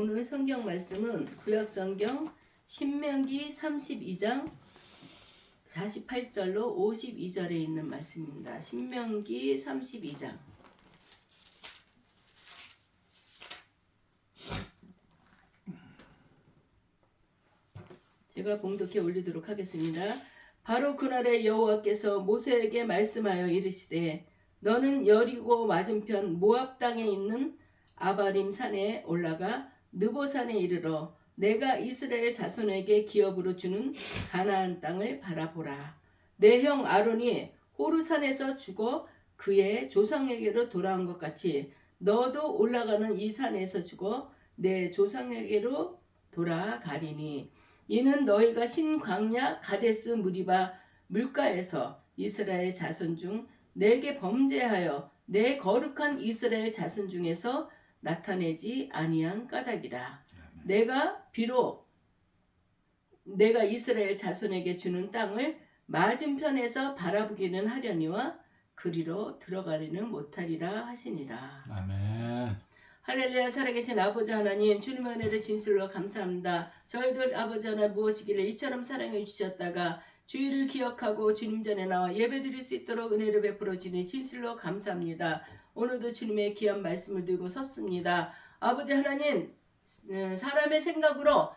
오늘 성경 말씀은 구약성경 신명기 32장 48절로 52절에 있는 말씀입니다. 신명기 32장. 제가 봉독해 올리도록 하겠습니다. 바로 그날에 여호와께서 모세에게 말씀하여 이르시되 너는 여리고 맞은편 모압 땅에 있는 아바림 산에 올라가 느보산에 이르러 내가 이스라엘 자손에게 기업으로 주는 가나안 땅을 바라보라. 내 형 아론이 호르산에서 죽어 그의 조상에게로 돌아온 것 같이 너도 올라가는 이 산에서 죽어 내 조상에게로 돌아가리니 이는 너희가 신광야 가데스 무리바 물가에서 이스라엘 자손 중 내게 범죄하여 내 거룩한 이스라엘 자손 중에서 나타내지 아니한 까닭이라. 내가 비록 내가 이스라엘 자손에게 주는 땅을 맞은편에서 바라보기는 하려니와 그리로 들어가리는 못하리라 하시니라. 아멘. 할렐루야. 살아계신 아버지 하나님, 주님의 은혜를 진실로 감사합니다. 저희들 아버지 하나 무엇이길래 이처럼 사랑해 주셨다가 주의를 기억하고 주님 전에 나와 예배드릴 수 있도록 은혜를 베풀어 주니 진실로 감사합니다. 오늘도 주님의 귀한 말씀을 들고 섰습니다. 아버지 하나님, 사람의 생각으로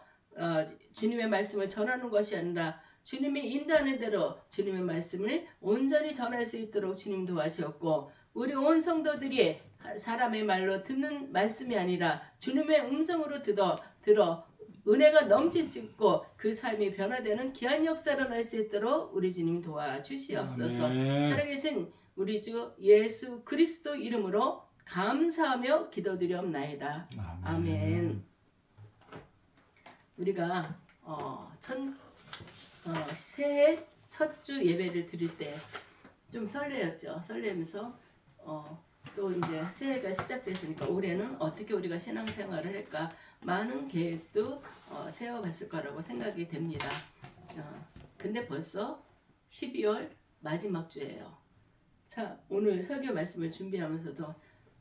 주님의 말씀을 전하는 것이 아니라 주님이 인도하는 대로 주님의 말씀을 온전히 전할 수 있도록 주님 도와주었고, 우리 온 성도들이 사람의 말로 듣는 말씀이 아니라 주님의 음성으로 들어 은혜가 넘칠 수 있고 그 삶이 변화되는 귀한 역사를 할 수 있도록 우리 주님 도와주시옵소서. 살아계신 우리 주 예수 그리스도 이름으로 감사하며 기도드리옵나이다. 아멘. 우리가 새해 첫 주 예배를 드릴 때 좀 설레었죠. 설레면서 또 이제 새해가 시작됐으니까 올해는 어떻게 우리가 신앙생활을 할까 많은 계획도 세워봤을 거라고 생각이 됩니다. 근데 벌써 12월 마지막 주예요. 자, 오늘 설교 말씀을 준비하면서도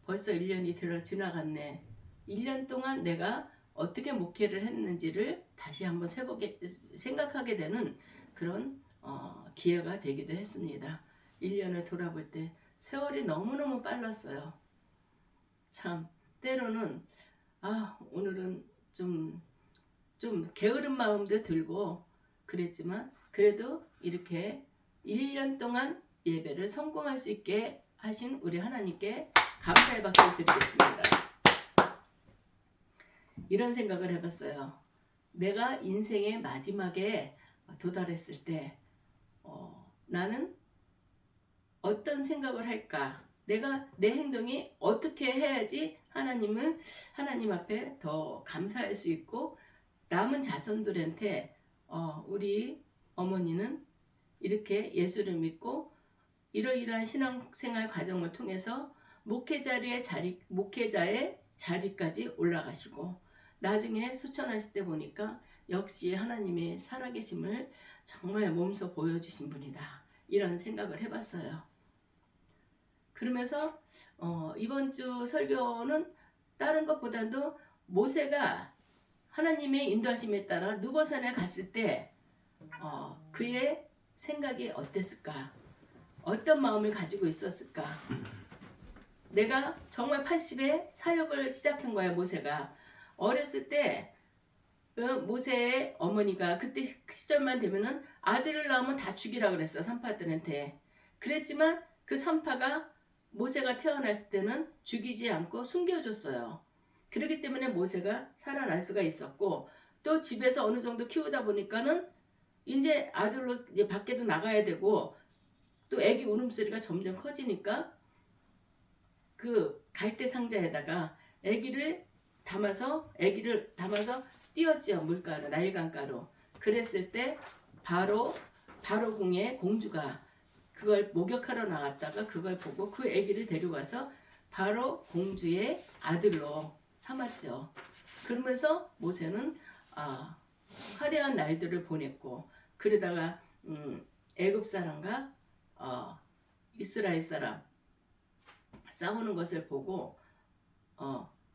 벌써 1년이 지나갔네. 1년 동안 내가 어떻게 목회를 했는지를 다시 한번 생각하게 되는 그런 기회가 되기도 했습니다. 1년을 돌아볼 때 세월이 너무너무 빨랐어요. 참 때로는 오늘은 좀 게으른 마음도 들고 그랬지만 그래도 이렇게 1년 동안 예배를 성공할 수 있게 하신 우리 하나님께 감사의 박수를 드리겠습니다. 이런 생각을 해봤어요. 내가 인생의 마지막에 도달했을 때 나는 어떤 생각을 할까? 내가 내 행동이 어떻게 해야지 하나님 앞에 더 감사할 수 있고 남은 자손들한테 우리 어머니는 이렇게 예수를 믿고 이러이러한 신앙생활 과정을 통해서 목회자의 자리까지 올라가시고 나중에 수천하실 때 보니까 역시 하나님의 살아계심을 정말 몸소 보여주신 분이다. 이런 생각을 해봤어요. 그러면서 이번 주 설교는 다른 것보다도 모세가 하나님의 인도하심에 따라 느보산에 갔을 때 그의 생각이 어땠을까? 어떤 마음을 가지고 있었을까? 내가 정말 80에 사역을 시작한 거야. 모세가 어렸을 때 모세의 어머니가 그때 시절만 되면은 아들을 낳으면 다 죽이라 그랬어. 산파들한테. 그랬지만 그 산파가 모세가 태어났을 때는 죽이지 않고 숨겨줬어요. 그렇기 때문에 모세가 살아날 수가 있었고, 또 집에서 어느 정도 키우다 보니까는 이제 아들로 이제 밖에도 나가야 되고, 또 애기 울음소리가 점점 커지니까 그 갈대 상자에다가 애기를 담아서 띄웠죠. 물가로, 나일강가로. 그랬을 때 바로궁의 공주가 그걸 목욕하러 나갔다가 그걸 보고 그 아기를 데려가서 바로 공주의 아들로 삼았죠. 그러면서 모세는 화려한 날들을 보냈고, 그러다가 애굽 사람과 이스라엘 사람 싸우는 것을 보고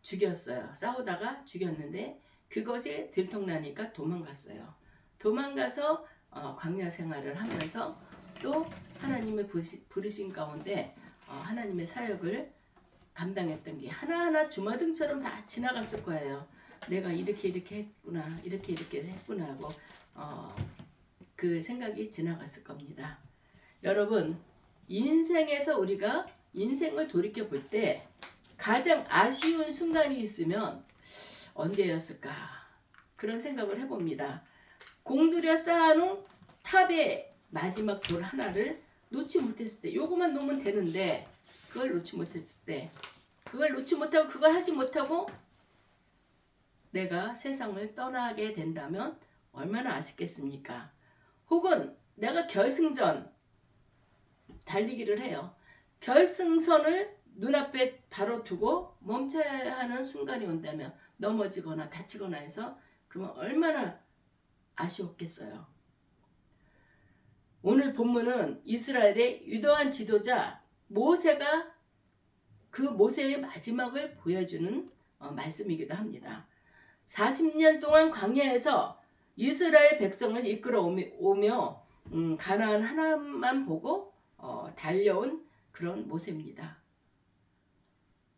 죽였어요. 싸우다가 죽였는데 그것이 들통나니까 도망갔어요. 도망가서 광야 생활을 하면서 또 하나님의 부르신 가운데 하나님의 사역을 감당했던 게 하나하나 주마등처럼 다 지나갔을 거예요. 내가 이렇게 했구나, 이렇게 했구나 하고 그 생각이 지나갔을 겁니다. 여러분, 인생에서 우리가 인생을 돌이켜 볼 때 가장 아쉬운 순간이 있으면 언제였을까? 그런 생각을 해봅니다. 공들여 쌓아놓은 탑의 마지막 돌 하나를 놓지 못했을 때, 요것만 놓으면 되는데 그걸 놓지 못했을 때, 그걸 놓지 못하고 그걸 하지 못하고 내가 세상을 떠나게 된다면 얼마나 아쉽겠습니까? 혹은 내가 결승전 달리기를 해요. 결승선을 눈앞에 바로 두고 멈춰야 하는 순간이 온다면 넘어지거나 다치거나 해서 그러면 얼마나 아쉬웠겠어요. 오늘 본문은 이스라엘의 위대한 지도자 모세가 그 모세의 마지막을 보여주는 말씀이기도 합니다. 40년 동안 광야에서 이스라엘 백성을 이끌어 오며 가나안 하나만 보고 달려온 그런 모세입니다.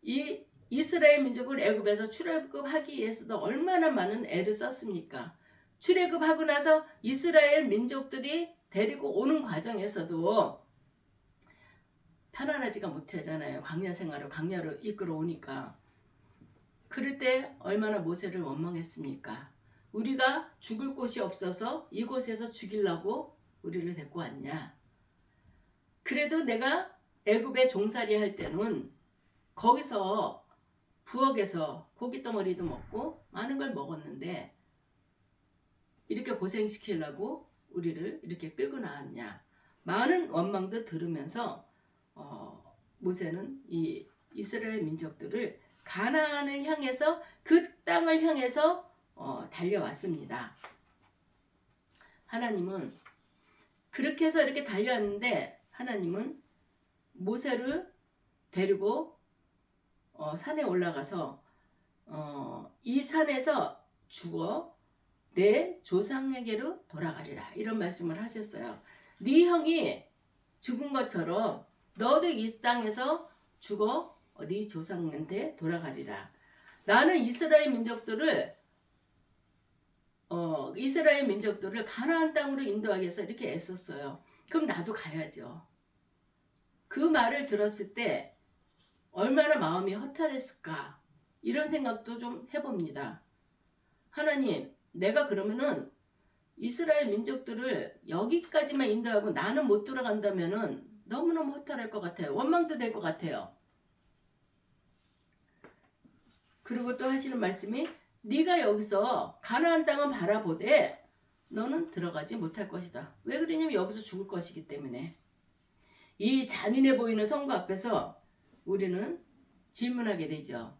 이 이스라엘 민족을 애굽에서 출애굽하기 위해서도 얼마나 많은 애를 썼습니까? 출애굽하고 나서 이스라엘 민족들이 데리고 오는 과정에서도 편안하지가 못하잖아요. 광야 생활을 광야로 이끌어 오니까. 그럴 때 얼마나 모세를 원망했습니까? 우리가 죽을 곳이 없어서 이곳에서 죽이려고 우리를 데리고 왔냐? 그래도 내가 애굽에 종살이 할 때는 거기서 부엌에서 고깃덩어리도 먹고 많은 걸 먹었는데 이렇게 고생시키려고 우리를 이렇게 끌고 나왔냐? 많은 원망도 들으면서 모세는 이 이스라엘 민족들을 가나안을 향해서 그 땅을 향해서 달려왔습니다. 하나님은 그렇게 해서 이렇게 달려왔는데 하나님은 모세를 데리고 산에 올라가서 이 산에서 죽어 내 조상에게로 돌아가리라 이런 말씀을 하셨어요. 네 형이 죽은 것처럼 너도 이 땅에서 죽어 네 조상한테 돌아가리라. 나는 이스라엘 민족들을 가나안 땅으로 인도하기 위해서 이렇게 애썼어요. 그럼 나도 가야죠. 그 말을 들었을 때 얼마나 마음이 허탈했을까 이런 생각도 좀 해봅니다. 하나님, 내가 그러면은 이스라엘 민족들을 여기까지만 인도하고 나는 못 돌아간다면은 너무너무 허탈할 것 같아요. 원망도 될 것 같아요. 그리고 또 하시는 말씀이 네가 여기서 가나안 땅을 바라보되 너는 들어가지 못할 것이다. 왜 그러냐면 여기서 죽을 것이기 때문에. 이 잔인해 보이는 선거 앞에서 우리는 질문하게 되죠.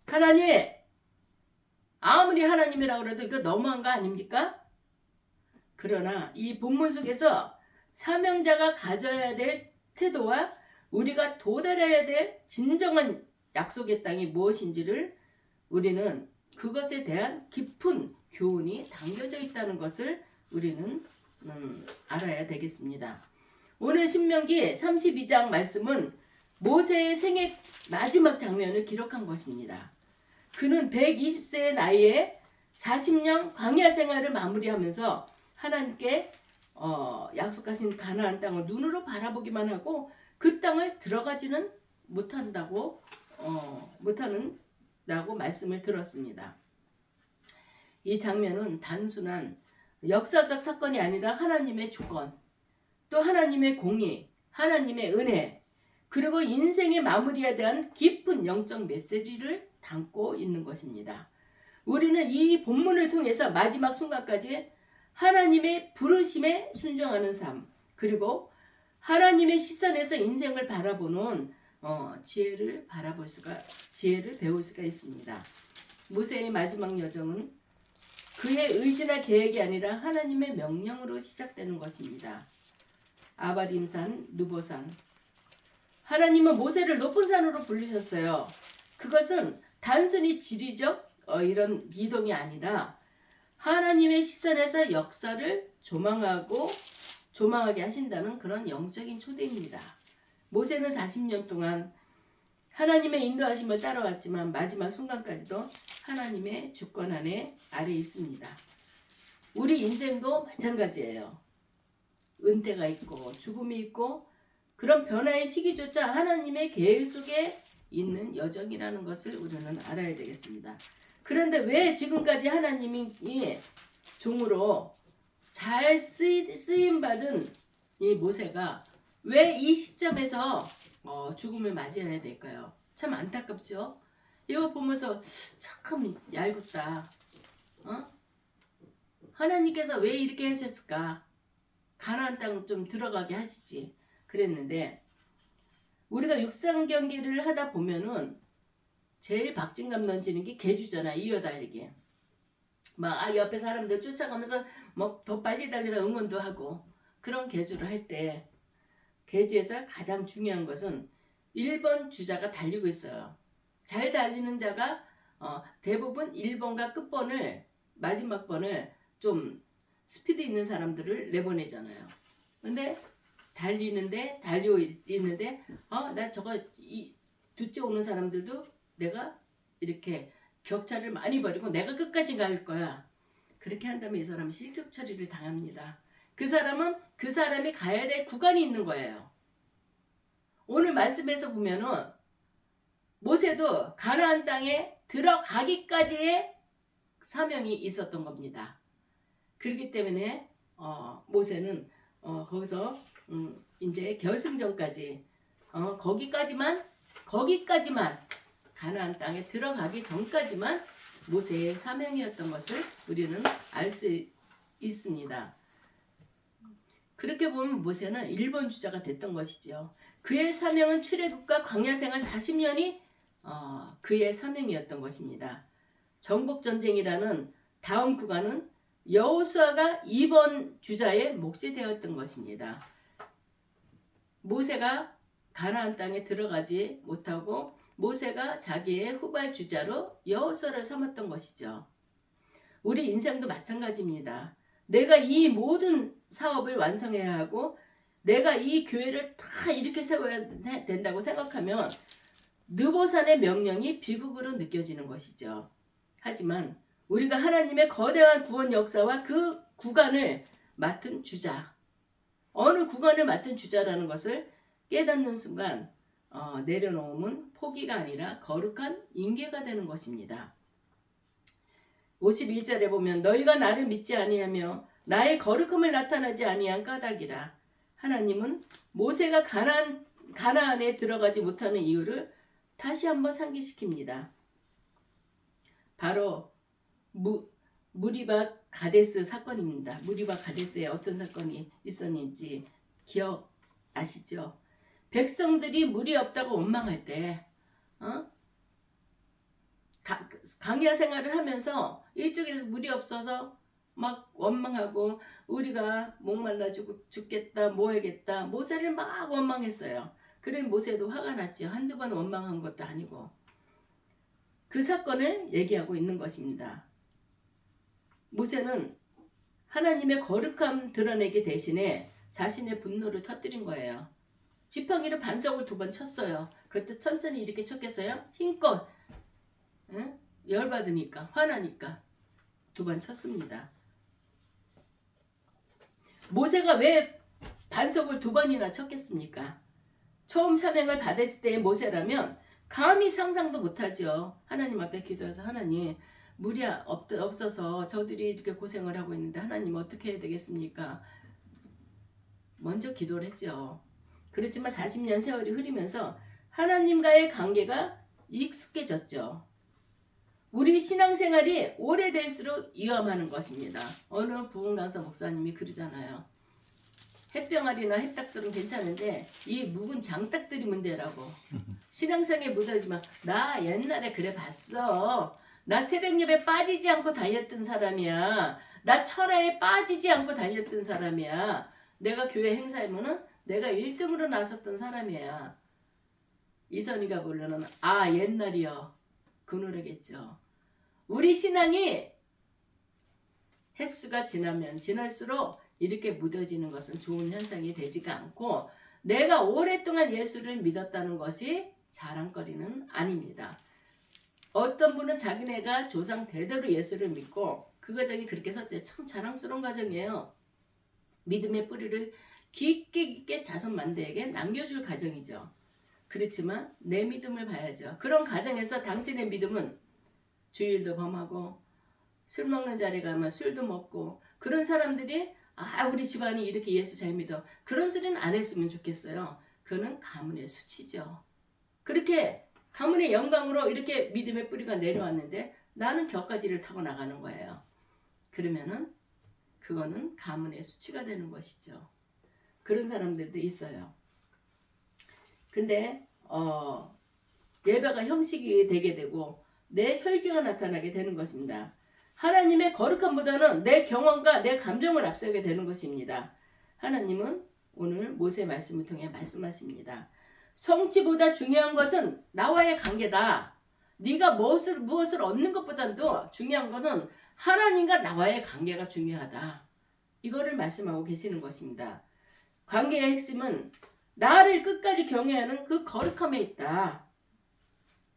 하나님, 아무리 하나님이라고 해도 이거 너무한 거 아닙니까? 그러나 이 본문 속에서 사명자가 가져야 될 태도와 우리가 도달해야 될 진정한 약속의 땅이 무엇인지를 우리는 그것에 대한 깊은 교훈이 담겨져 있다는 것을 우리는 알아야 되겠습니다. 오늘 신명기 32장 말씀은 모세의 생애 마지막 장면을 기록한 것입니다. 그는 120세의 나이에 40년 광야 생활을 마무리하면서 하나님께 약속하신 가나안 땅을 눈으로 바라보기만 하고 그 땅을 들어가지는 못한다고 말씀을 들었습니다. 이 장면은 단순한 역사적 사건이 아니라 하나님의 주권, 또 하나님의 공의, 하나님의 은혜, 그리고 인생의 마무리에 대한 깊은 영적 메시지를 담고 있는 것입니다. 우리는 이 본문을 통해서 마지막 순간까지 하나님의 부르심에 순종하는 삶, 그리고 하나님의 시선에서 인생을 바라보는 지혜를 배울 수가 있습니다. 모세의 마지막 여정은 그의 의지나 계획이 아니라 하나님의 명령으로 시작되는 것입니다. 아바림산, 느보산. 하나님은 모세를 높은 산으로 부르셨어요. 그것은 단순히 지리적 이런 이동이 아니라 하나님의 시선에서 역사를 조망하게 하신다는 그런 영적인 초대입니다. 모세는 40년 동안 하나님의 인도하심을 따라왔지만 마지막 순간까지도 하나님의 주권 아래 있습니다. 우리 인생도 마찬가지예요. 은퇴가 있고 죽음이 있고 그런 변화의 시기조차 하나님의 계획 속에 있는 여정이라는 것을 우리는 알아야 되겠습니다. 그런데 왜 지금까지 하나님이 종으로 잘 쓰임받은 이 모세가 왜 이 시점에서 죽음을 맞이해야 될까요? 참 안타깝죠? 이거 보면서 참 얄궂다. 하나님께서 왜 이렇게 하셨을까? 가나안 땅 좀 들어가게 하시지. 그랬는데 우리가 육상 경기를 하다 보면은 제일 박진감 넘치는 게 계주잖아. 이어달리기. 막 옆에 사람들 쫓아가면서 뭐 더 빨리 달리라 응원도 하고 그런 계주를 할 때 계주에서 가장 중요한 것은 1번 주자가 달리고 있어요. 잘 달리는 자가 대부분 1번과 끝번을 마지막 번을 좀 스피드 있는 사람들을 내보내잖아요. 근데 달리고 있는데 나 저거 뒤째 오는 사람들도 내가 이렇게 격차를 많이 벌이고 내가 끝까지 갈 거야. 그렇게 한다면 이 사람은 실격 처리를 당합니다. 그 사람은 그 사람이 가야 될 구간이 있는 거예요. 오늘 말씀에서 보면은 모세도 가나안 땅에 들어가기까지의 사명이 있었던 겁니다. 그렇기 때문에 모세는 거기서 이제 결승전까지 거기까지만 가나안 땅에 들어가기 전까지만 모세의 사명이었던 것을 우리는 알 수 있습니다. 그렇게 보면 모세는 1번 주자가 됐던 것이죠. 그의 사명은 출애굽과 광야 생활 40년이 그의 사명이었던 것입니다. 정복전쟁이라는 다음 구간은 여호수아가 2번 주자의 몫이 되었던 것입니다. 모세가 가나안 땅에 들어가지 못하고 모세가 자기의 후발 주자로 여호수아를 삼았던 것이죠. 우리 인생도 마찬가지입니다. 내가 이 모든 사업을 완성해야 하고 내가 이 교회를 다 이렇게 세워야 된다고 생각하면 느보산의 명령이 비극으로 느껴지는 것이죠. 하지만 우리가 하나님의 거대한 구원 역사와 그 구간을 맡은 주자, 어느 구간을 맡은 주자라는 것을 깨닫는 순간 내려놓음은 포기가 아니라 거룩한 인계가 되는 것입니다. 51절에 보면 너희가 나를 믿지 아니하며 나의 거룩함을 나타나지 아니한 까닭이라. 하나님은 모세가 가나안에 들어가지 못하는 이유를 다시 한번 상기시킵니다. 바로 무리바 가데스 사건입니다. 무리바 가데스에 어떤 사건이 있었는지 기억아시죠? 백성들이 물이 없다고 원망할 때 광야 생활을 하면서 일주일에서 물이 없어서 막 원망하고 우리가 목말라 죽겠다 뭐 해겠다 모세를 막 원망했어요. 그래 모세도 화가 났죠. 한두 번 원망한 것도 아니고. 그 사건을 얘기하고 있는 것입니다. 모세는 하나님의 거룩함 드러내기 대신에 자신의 분노를 터뜨린 거예요. 지팡이를 반석을 2번 쳤어요. 그것도 천천히 이렇게 쳤겠어요? 힘껏 열받으니까 화나니까 2번 쳤습니다. 모세가 왜 반석을 2번이나 쳤겠습니까? 처음 사명을 받았을 때의 모세라면 감히 상상도 못하죠. 하나님 앞에 기도해서 하나님 물이 없어서 저들이 이렇게 고생을 하고 있는데 하나님 어떻게 해야 되겠습니까? 먼저 기도를 했죠. 그렇지만 40년 세월이 흐르면서 하나님과의 관계가 익숙해졌죠. 우리 신앙생활이 오래될수록 위험하는 것입니다. 어느 부흥강사 목사님이 그러잖아요. 햇병아리나 햇닭들은 괜찮은데 이 묵은 장닭들이 문제라고. 신앙생활에 묻어지만 나 옛날에 그래 봤어. 나 새벽 예배 빠지지 않고 다녔던 사람이야. 나 철야에 빠지지 않고 다녔던 사람이야. 내가 교회 행사하면은 내가 1등으로 나섰던 사람이야. 이선희가 부르는 옛날이여. 그 노래겠죠. 우리 신앙이 횟수가 지나면 지날수록 이렇게 무뎌지는 것은 좋은 현상이 되지가 않고 내가 오랫동안 예수를 믿었다는 것이 자랑거리는 아닙니다. 어떤 분은 자기네가 조상 대대로 예수를 믿고 그 과정이 그렇게 섰대. 참 자랑스러운 과정이에요. 믿음의 뿌리를 깊게 자손 만대에게 남겨줄 과정이죠. 그렇지만 내 믿음을 봐야죠. 그런 과정에서 당신의 믿음은 주일도 범하고 술 먹는 자리 가면 술도 먹고 그런 사람들이 우리 집안이 이렇게 예수 잘 믿어. 그런 소리는 안 했으면 좋겠어요. 그거는 가문의 수치죠. 그렇게 가문의 영광으로 이렇게 믿음의 뿌리가 내려왔는데 나는 격가지를 타고 나가는 거예요. 그러면은 그거는 가문의 수치가 되는 것이죠. 그런 사람들도 있어요. 근데 예배가 형식이 되게 되고 내 혈기가 나타나게 되는 것입니다. 하나님의 거룩함보다는 내 경험과 내 감정을 앞서게 되는 것입니다. 하나님은 오늘 모세 말씀을 통해 말씀하십니다. 성취보다 중요한 것은 나와의 관계다. 네가 무엇을 얻는 것보다도 중요한 것은 하나님과 나와의 관계가 중요하다. 이거를 말씀하고 계시는 것입니다. 관계의 핵심은 나를 끝까지 경외하는 그 거룩함에 있다.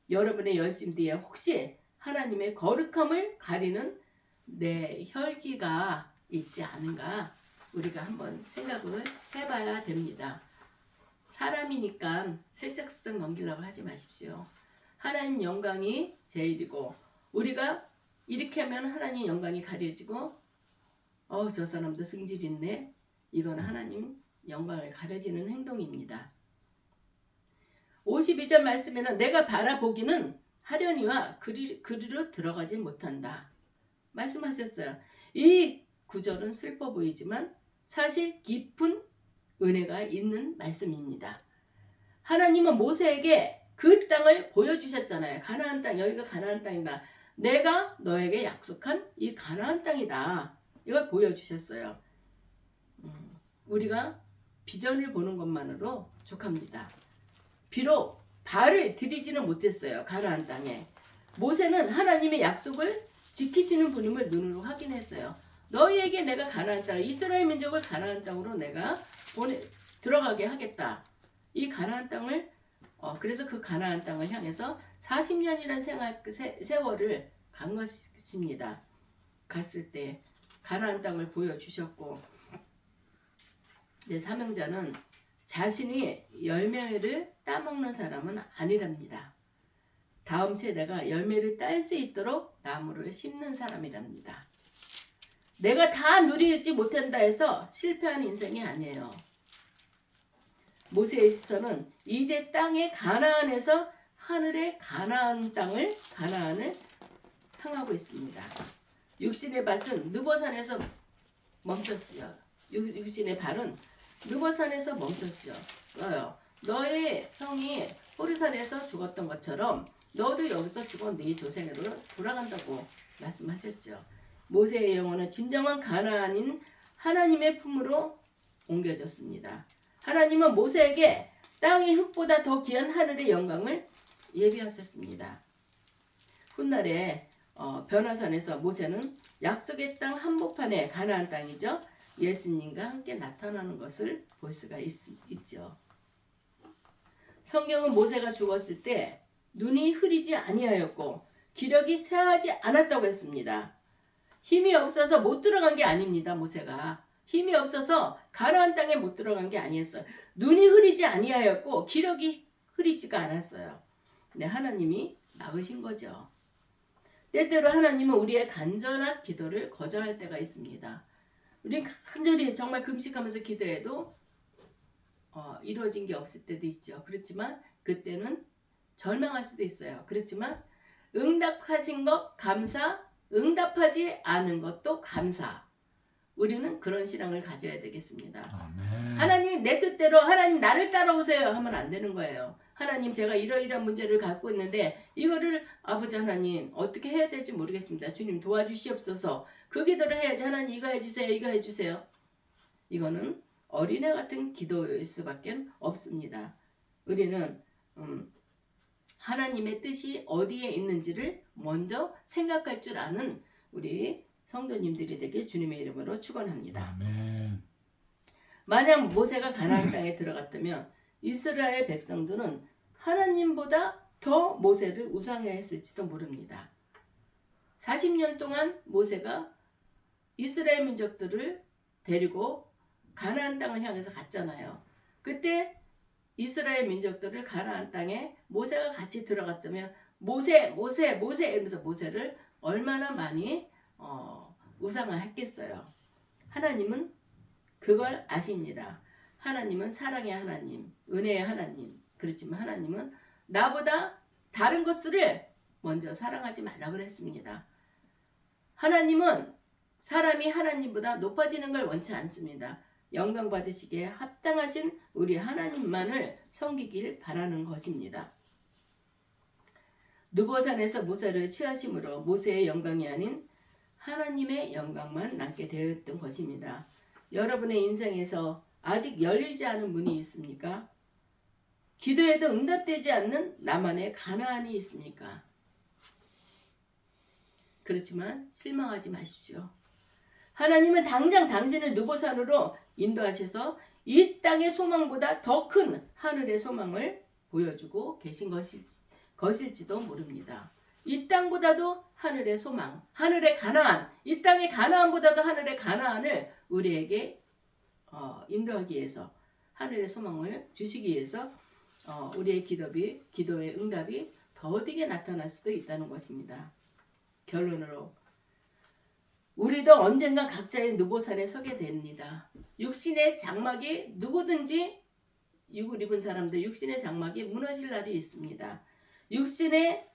여러분의 열심 뒤에 혹시 하나님의 거룩함을 가리는 내 혈기가 있지 않은가 우리가 한번 생각을 해봐야 됩니다. 사람이니까 슬쩍슬쩍 넘기려고 하지 마십시오. 하나님 영광이 제일이고 우리가 이렇게 하면 하나님 영광이 가려지고 저 사람도 승질 있네. 이건 하나님 영광을 가려지는 행동입니다. 52절 말씀에는 내가 바라보기는 하려니와 그리로 들어가지 못한다. 말씀하셨어요. 이 구절은 슬퍼 보이지만 사실 깊은 은혜가 있는 말씀입니다. 하나님은 모세에게 그 땅을 보여주셨잖아요. 가나안 땅, 여기가 가나안 땅이다. 내가 너에게 약속한 이 가나안 땅이다. 이걸 보여주셨어요. 우리가 비전을 보는 것만으로 족합니다. 비록 발을 들이지는 못했어요. 가나안 땅에. 모세는 하나님의 약속을 지키시는 분임을 눈으로 확인했어요. 너희에게 내가 가나안 땅을 이스라엘 민족을 가나안 땅으로 내가 들어가게 하겠다. 이 가나안 땅을 그래서 그 가나안 땅을 향해서 40년이라는 세월을 간 것입니다. 갔을 때 가나안 땅을 보여주셨고 사명자는 자신이 열매를 따먹는 사람은 아니랍니다. 다음 세대가 열매를 딸 수 있도록 나무를 심는 사람이랍니다. 내가 다 누리지 못한다 해서 실패한 인생이 아니에요. 모세의 시선은 이제 땅의 가나안에서 하늘의 가나안을 향하고 있습니다. 육신의 밭은 느보산에서 멈췄어요. 육신의 발은 느보산에서 멈췄어요. 너의 형이 호르산에서 죽었던 것처럼 너도 여기서 죽어 네 조상으로 돌아간다고 말씀하셨죠. 모세의 영혼은 진정한 가나안인 하나님의 품으로 옮겨졌습니다. 하나님은 모세에게 땅의 흙보다 더 귀한 하늘의 영광을 예비하셨습니다. 훗날에 변화산에서 모세는 약속의 땅 한복판에 가나안 땅이죠. 예수님과 함께 나타나는 것을 볼 수가 있죠. 성경은 모세가 죽었을 때 눈이 흐리지 아니하였고 기력이 쇠하지 않았다고 했습니다. 힘이 없어서 못 들어간 게 아닙니다. 모세가 힘이 없어서 가나안 땅에 못 들어간 게 아니었어요. 눈이 흐리지 아니하였고 기력이 흐리지가 않았어요. 근데 하나님이 막으신 거죠. 때때로 하나님은 우리의 간절한 기도를 거절할 때가 있습니다. 우리 간절히 정말 금식하면서 기도해도 이루어진 게 없을 때도 있죠. 그렇지만 그때는 절망할 수도 있어요. 그렇지만 응답하신 것 감사, 응답하지 않은 것도 감사. 우리는 그런 신앙을 가져야 되겠습니다. 아멘. 하나님 내 뜻대로 하나님 나를 따라오세요 하면 안 되는 거예요. 하나님 제가 이러이러한 문제를 갖고 있는데 이거를 아버지 하나님 어떻게 해야 될지 모르겠습니다. 주님 도와주시옵소서. 그 기도를 해야지. 하나님 이거 해주세요. 이거 해주세요. 이거는 어린애 같은 기도일 수밖에 없습니다. 우리는 하나님의 뜻이 어디에 있는지를 먼저 생각할 줄 아는 우리 성도님들이 되길 주님의 이름으로 축원합니다. 아멘. 만약 모세가 가나안 땅에 들어갔다면 이스라엘 백성들은 하나님보다 더 모세를 우상해했을지도 모릅니다. 40년 동안 모세가 이스라엘 민족들을 데리고 가나안 땅을 향해서 갔잖아요. 그때 이스라엘 민족들을 가나안 땅에 모세가 같이 들어갔다면 모세 이러면서 모세를 얼마나 많이 우상화했겠어요. 하나님은 그걸 아십니다. 하나님은 사랑의 하나님, 은혜의 하나님. 그렇지만 하나님은 나보다 다른 것들을 먼저 사랑하지 말라고 그랬습니다. 하나님은 사람이 하나님보다 높아지는 걸 원치 않습니다. 영광 받으시기에 합당하신 우리 하나님만을 섬기길 바라는 것입니다. 느고산에서 모세를 취하심으로 모세의 영광이 아닌 하나님의 영광만 남게 되었던 것입니다. 여러분의 인생에서 아직 열리지 않은 문이 있습니까? 기도해도 응답되지 않는 나만의 가나안이 있습니까? 그렇지만 실망하지 마십시오. 하나님은 당장 당신을 느고산으로 인도하셔서 이 땅의 소망보다 더 큰 하늘의 소망을 보여주고 계신 것일지도 모릅니다. 이 땅보다도 하늘의 소망, 하늘의 가나안, 이 땅의 가나안보다도 하늘의 가나안을 우리에게 인도하기 위해서, 하늘의 소망을 주시기 위해서 우리의 기도의 응답이 더디게 나타날 수도 있다는 것입니다. 결론으로 우리도 언젠가 각자의 느고산에 서게 됩니다. 육신의 장막이 누구든지 육을 입은 사람들 육신의 장막이 무너질 날이 있습니다. 육신의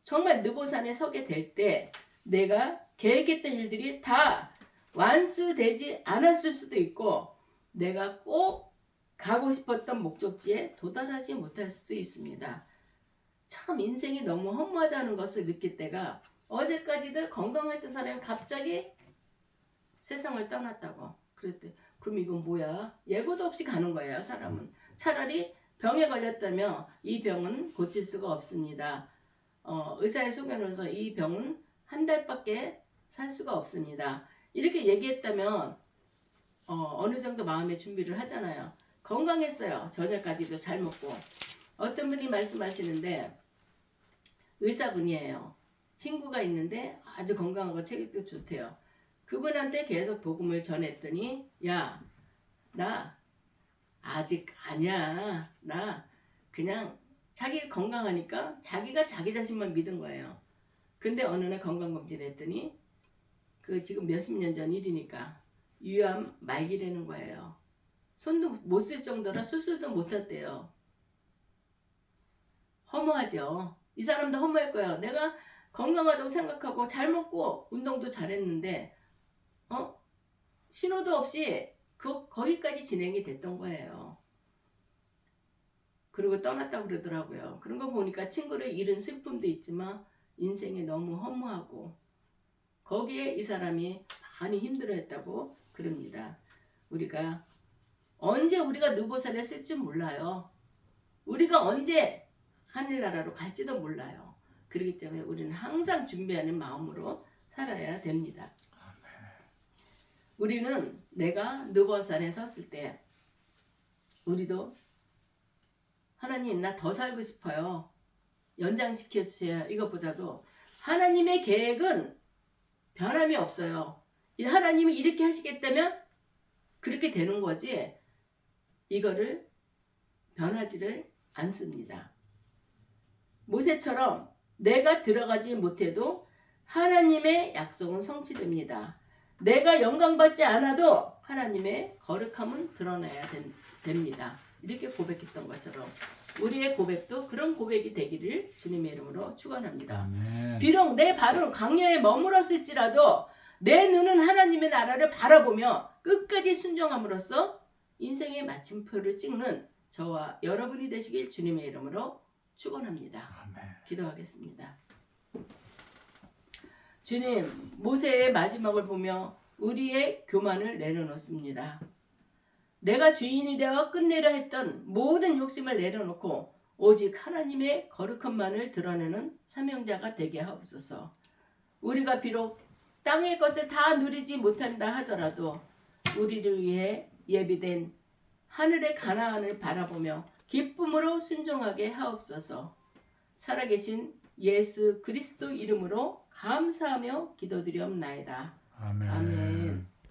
정말 느고산에 서게 될 때 내가 계획했던 일들이 다 완수되지 않았을 수도 있고 내가 꼭 가고 싶었던 목적지에 도달하지 못할 수도 있습니다. 참 인생이 너무 허무하다는 것을 느낄 때가 어제까지도 건강했던 사람이 갑자기 세상을 떠났다고. 그랬더니 그럼 이건 뭐야? 예고도 없이 가는 거예요. 사람은. 차라리 병에 걸렸다면 이 병은 고칠 수가 없습니다. 의사의 소견으로서 이 병은 한 달밖에 살 수가 없습니다. 이렇게 얘기했다면 어느 정도 마음의 준비를 하잖아요. 건강했어요. 저녁까지도 잘 먹고. 어떤 분이 말씀하시는데 의사분이에요. 친구가 있는데 아주 건강하고 체격도 좋대요. 그분한테 계속 복음을 전했더니 야, 나 아직 아니야. 나 그냥 자기 건강하니까 자기가 자기 자신만 믿은 거예요. 근데 어느 날 건강검진을 했더니 그 지금 몇십 년 전 일이니까 유암 말기라는 거예요. 손도 못 쓸 정도라 수술도 못 했대요. 허무하죠. 이 사람도 허무할 거예요. 내가 건강하다고 생각하고 잘 먹고 운동도 잘했는데 신호도 없이 거기까지 진행이 됐던 거예요. 그리고 떠났다고 그러더라고요. 그런 거 보니까 친구를 잃은 슬픔도 있지만 인생이 너무 허무하고 거기에 이 사람이 많이 힘들어했다고 그럽니다. 우리가 언제 우리가 느보살에 쓸 줄 몰라요. 우리가 언제 하늘나라로 갈지도 몰라요. 그렇기 때문에 우리는 항상 준비하는 마음으로 살아야 됩니다. 우리는 내가 느보살에 섰을 때 우리도 하나님 나 더 살고 싶어요. 연장시켜 주세요. 이것보다도 하나님의 계획은 변함이 없어요. 하나님이 이렇게 하시겠다면 그렇게 되는 거지 이거를 변하지를 않습니다. 모세처럼 내가 들어가지 못해도 하나님의 약속은 성취됩니다. 내가 영광받지 않아도 하나님의 거룩함은 드러나야 됩니다. 이렇게 고백했던 것처럼 우리의 고백도 그런 고백이 되기를 주님의 이름으로 축원합니다. 아멘. 비록 내 발은 광야에 머물었을지라도 내 눈은 하나님의 나라를 바라보며 끝까지 순종함으로써 인생의 마침표를 찍는 저와 여러분이 되시길 주님의 이름으로 축원합니다. 아멘. 기도하겠습니다. 주님, 모세의 마지막을 보며 우리의 교만을 내려놓습니다. 내가 주인이 되어 끝내려 했던 모든 욕심을 내려놓고 오직 하나님의 거룩함만을 드러내는 사명자가 되게 하옵소서. 우리가 비록 땅의 것을 다 누리지 못한다 하더라도 우리를 위해 예비된 하늘의 가나안을 바라보며 기쁨으로 순종하게 하옵소서. 살아계신 예수 그리스도 이름으로 감사하며 기도드리옵나이다. 아멘. 아멘.